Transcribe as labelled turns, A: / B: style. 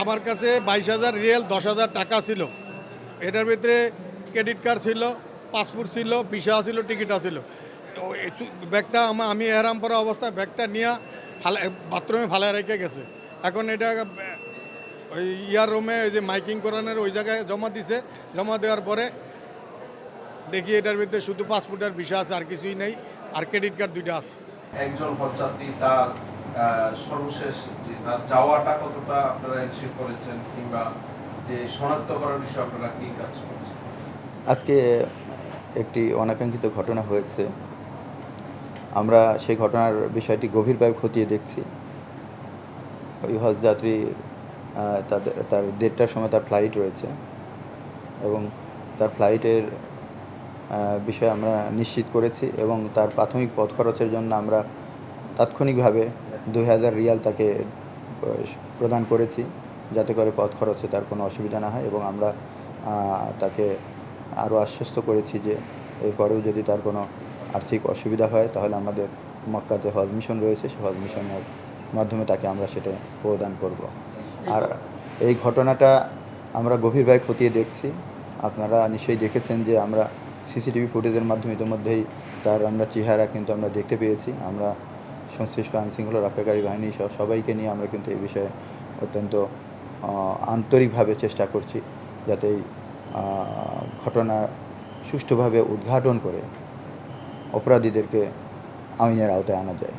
A: আমার কাছে 22,000 রিয়াল, 10,000 টাকা ছিল। এটার ভিতরে ক্রেডিট কার্ড ছিল, পাসপোর্ট ছিল, ভিসা ছিল, টিকিট ছিল। ব্যাগটা আমি এহরাম পরা অবস্থায় ব্যাগটা নিয়ে বাথরুমে ফালায় রেখে গেছে। এখন এটা ওই ইয়ার রুমে ওই যে মাইকিং করানোর ওই জায়গায় জমা দিছে। জমা দেওয়ার পরে দেখি এটার ভিতরে শুধু পাসপোর্ট আর ভিসা আছে, আর কিছুই নেই। আর ক্রেডিট কার্ড 2টা আছে।
B: একজন হজযাত্রী তার সর্বশেষ যে তার যাওয়াটা কতটা আপনারা এনশিওর করেছেন, কিংবা যে শনাক্ত করার বিষয়ে আপনারা কি কাজ করছেন?
C: আজকে একটি অনাকাঙ্ক্ষিত ঘটনা হয়েছে। আমরা সেই ঘটনার বিষয়টি গভীরভাবে খতিয়ে দেখছি। ওই হজযাত্রী তার 1:30টার সময় তার ফ্লাইট রয়েছে এবং তার ফ্লাইটের বিষয়ে আমরা নিশ্চিত করেছি এবং তার প্রাথমিক পথ খরচের জন্য আমরা তাৎক্ষণিকভাবে 2,000 রিয়াল তাকে প্রদান করেছি, যাতে করে পথ খরচে তার কোনো অসুবিধা না হয়। এবং আমরা তাকে আরও আশ্বস্ত করেছি যে এরপরেও যদি তার কোনো আর্থিক অসুবিধা হয় তাহলে আমাদের মক্কাতে হজ মিশন রয়েছে, সেই হজ মিশনের মাধ্যমে তাকে আমরা সেটা প্রদান করব। আর এই ঘটনাটা আমরা গভীরভাবে খতিয়ে দেখছি। আপনারা নিশ্চয়ই দেখেছেন যে আমরা সিসিটিভি ফুটেজের মাধ্যমে ইতিমধ্যেই তার আমরা চেহারা কিন্তু আমরা দেখতে পেয়েছি। আমরা সংশ্লিষ্ট আইনশৃঙ্খলা রক্ষাকারী বাহিনী সহ সবাইকে নিয়ে আমরা কিন্তু এই বিষয়ে অত্যন্ত আন্তরিকভাবে চেষ্টা করছি যাতে এই ঘটনা সুষ্ঠুভাবে উদ্ঘাটন করে অপরাধীদেরকে আইনের আওতায় আনা যায়।